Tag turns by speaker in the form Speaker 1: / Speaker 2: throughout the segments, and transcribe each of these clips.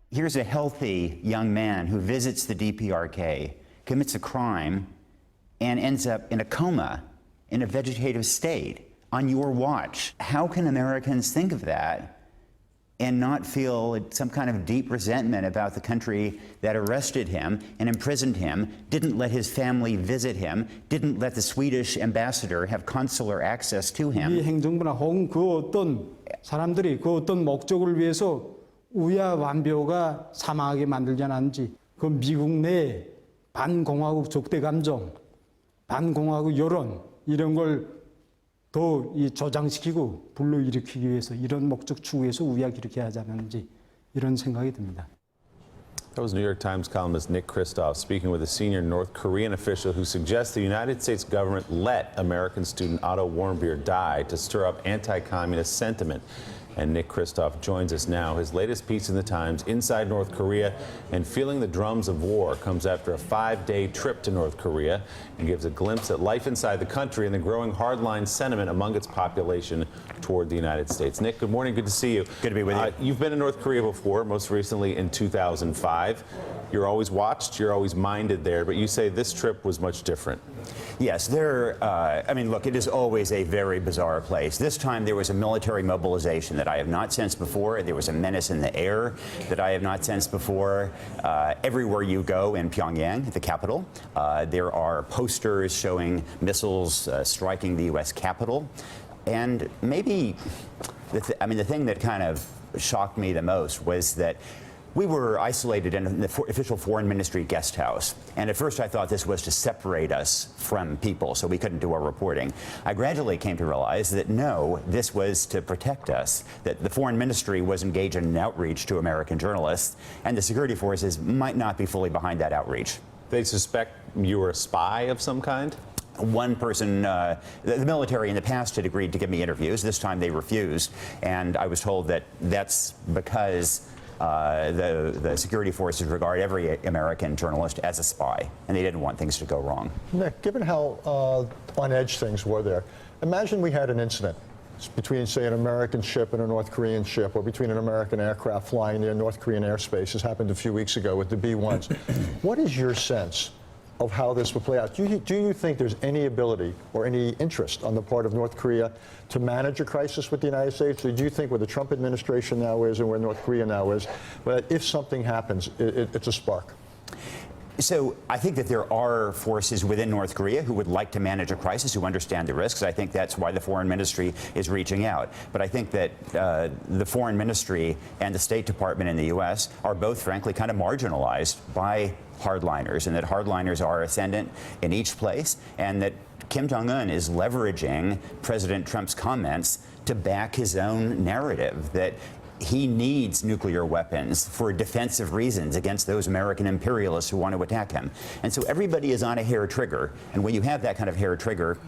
Speaker 1: Here's a healthy young man who visits the DPRK, commits a crime, and ends up in a coma, in a vegetative state, on your watch. How can Americans think of that and not feel some kind of deep resentment about the country that arrested him and imprisoned him, didn't let his family visit him, didn't let the Swedish ambassador have consular access to him?
Speaker 2: 이 행정부나 혹은 그 어떤 사람들이 그 어떤 목적을 위해서 우야 완배우가 사망하게 만들지 않았는지, 그 미국 내 반공화국 적대 감정, 반공화국 여론 이런 걸 더 조장시키고 불러일으키기 위해서 이런 목적 추구해서 우야 이렇게 하지 않았는지 이런 생각이 듭니다.
Speaker 3: That was New York Times columnist Nick Kristof speaking with a senior North Korean official who suggests the United States government let American student Otto Warmbier die to stir up anti-communist sentiment. And Nick Kristof joins us now. His latest piece in the Times, Inside North Korea and Feeling the Drums of War, comes after a 5-day trip to North Korea and gives a glimpse at life inside the country and the growing hardline sentiment among its population toward the United States. Nick, good morning. Good to see you.
Speaker 1: Good to be with you.
Speaker 3: You've been in North Korea before, most recently in 2005. You're always watched, you're always minded there, but you say this trip was much different.
Speaker 1: Yes, I mean, look, it is always a very bizarre place. This time there was a military mobilization that I have not sensed before. There was a menace in the air that I have not sensed before. Everywhere you go in Pyongyang, the capital, there are posters showing missiles striking the U.S. Capitol. And maybe, the thing that kind of shocked me the most was that we were isolated in the official foreign ministry guest house. And at first I thought this was to separate us from people so we couldn't do our reporting. I gradually came to realize that no, this was to protect us, that the foreign ministry was engaged in an outreach to American journalists, and the security forces might not be fully behind that outreach.
Speaker 3: They suspect you were a spy of some kind?
Speaker 1: One person, the military in the past had agreed to give me interviews. This time they refused, and I was told that that's because the security forces regard every American journalist as a spy, and they didn't want things to go wrong.
Speaker 4: Nick, given how on edge things were there, imagine we had an incident between, say, an American ship and a North Korean ship, or between an American aircraft flying near North Korean airspace, as happened a few weeks ago with the B-1s. What is your sense of how this will play out? Do you think there's any ability or any interest on the part of North Korea to manage a crisis with the United States? Or do you think where the Trump administration now is and where North Korea now is, that if something happens, it's a spark?
Speaker 1: So I think that there are forces within North Korea who would like to manage a crisis, who understand the risks. I think that's why the foreign ministry is reaching out. But I think that the foreign ministry and the State Department in the U.S. are both, frankly, kind of marginalized by hardliners, and that hardliners are ascendant in each place, and that Kim Jong-un is leveraging President Trump's comments to back his own narrative, that he needs nuclear weapons for defensive reasons against those American imperialists who want to attack him. And so everybody is on a hair trigger, and when you have that kind of hair trigger,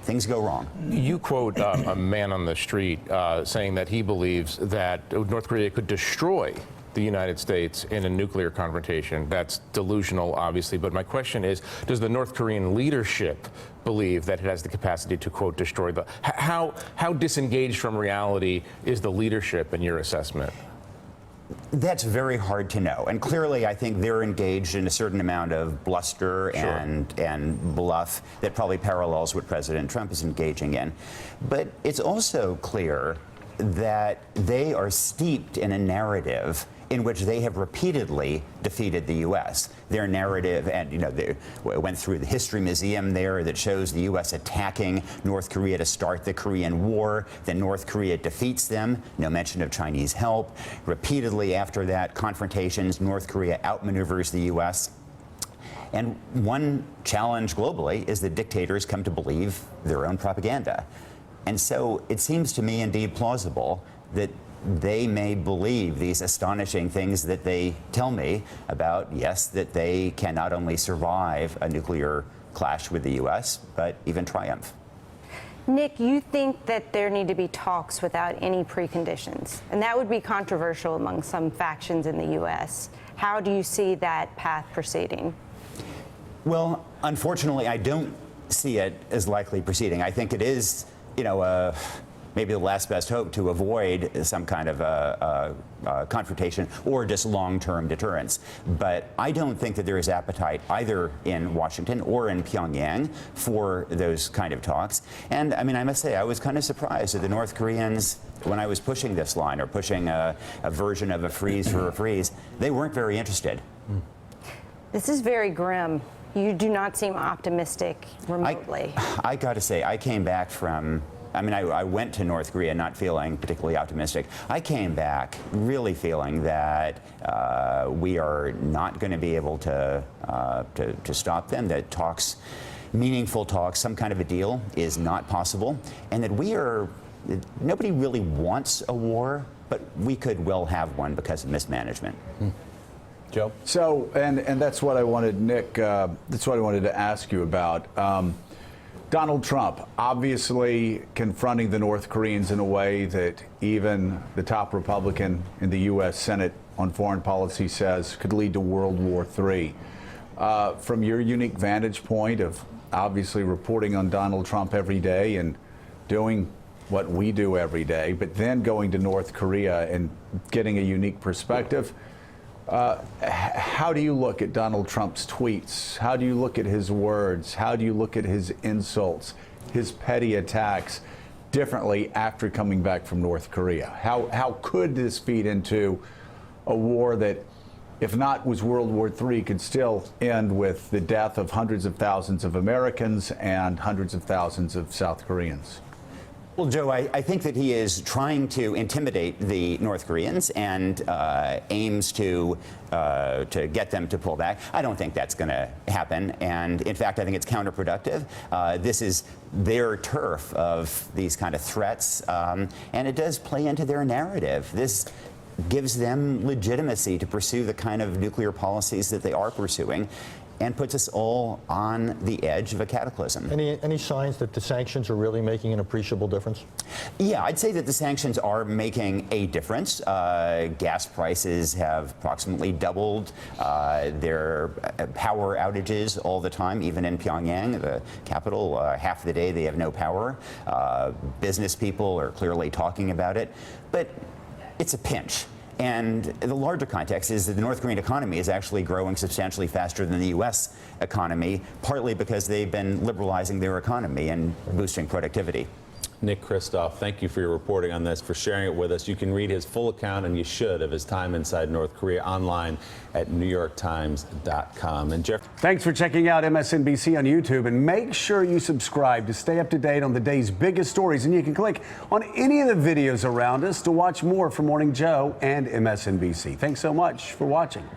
Speaker 1: things go wrong.
Speaker 5: You quote a man on the street saying that he believes that North Korea could destroy the United States in a nuclear confrontation. That's delusional, obviously, but my question is, does the North Korean leadership believe that it has the capacity to, quote, destroy the... How disengaged from reality is the leadership in your assessment?
Speaker 1: That's very hard to know. And clearly, I think they're engaged in a certain amount of bluster
Speaker 5: Sure.
Speaker 1: and bluff that probably parallels what President Trump is engaging in. But it's also clear that they are steeped in a narrative in which they have repeatedly defeated the U.S. Their narrative, and they went through the History Museum there that shows the U.S. attacking North Korea to start the Korean War, then North Korea defeats them, no mention of Chinese help. Repeatedly after that, confrontations, North Korea outmaneuvers the U.S. And one challenge globally is that dictators come to believe their own propaganda. And so it seems to me indeed plausible that they may believe these astonishing things that they tell me about, yes, that they can not only survive a nuclear clash with the U.S., but even triumph.
Speaker 6: Nick, you think that there need to be talks without any preconditions, and that would be controversial among some factions in the U.S. How do you see that path proceeding?
Speaker 1: Well, unfortunately, I don't see it as likely proceeding. I think it is, maybe the last best hope to avoid some kind of confrontation or just long-term deterrence. But I don't think that there is appetite either in Washington or in Pyongyang for those kind of talks. And I mean, I must say, I was kind of surprised that the North Koreans, when I was pushing this line or pushing a version of a freeze for a freeze, they weren't very interested.
Speaker 6: This is very grim. You do not seem optimistic remotely.
Speaker 1: I got to say, I came back from, I mean, I went to North Korea not feeling particularly optimistic. I came back really feeling that we are not going to be able to stop them, that talks, meaningful talks, some kind of a deal is not possible, and that nobody really wants a war, but we could well have one because of mismanagement.
Speaker 5: Joe?
Speaker 7: So, and that's what I wanted, Nick, that's what I wanted to ask you about. Donald Trump obviously confronting the North Koreans in a way that even the top Republican in the U.S. Senate on foreign policy says could lead to World War III. From your unique vantage point of obviously reporting on Donald Trump every day and doing what we do every day, but then going to North Korea and getting a unique perspective, how do you look at Donald Trump's tweets? How do you look at his words? How do you look at his insults, his petty attacks differently after coming back from North Korea? How could this feed into a war that, if not was World War III, could still end with the death of hundreds of thousands of Americans and hundreds of thousands of South Koreans?
Speaker 1: Well, Joe, I think that he is trying to intimidate the North Koreans and aims to get them to pull back. I don't think that's going to happen. And in fact, I think it's counterproductive. This is their turf of these kind of threats. And it does play into their narrative. This gives them legitimacy to pursue the kind of nuclear policies that they are pursuing, and puts us all on the edge of a cataclysm.
Speaker 4: Any signs that the sanctions are really making an appreciable difference?
Speaker 1: Yeah, I'd say that the sanctions are making a difference. Gas prices have approximately doubled. There are power outages all the time, even in Pyongyang, the capital. Half the day they have no power. Business people are clearly talking about it, but it's a pinch. And the larger context is that the North Korean economy is actually growing substantially faster than the U.S. economy, partly because they've been liberalizing their economy and boosting productivity.
Speaker 3: Nick Kristof, thank you for your reporting on this, for sharing it with us. You can read his full account, and you should, of his time inside North Korea online at NewYorkTimes.com. And Jeff,
Speaker 8: thanks for checking out MSNBC on YouTube, and make sure you subscribe to stay up to date on the day's biggest stories. And you can click on any of the videos around us to watch more from Morning Joe and MSNBC. Thanks so much for watching.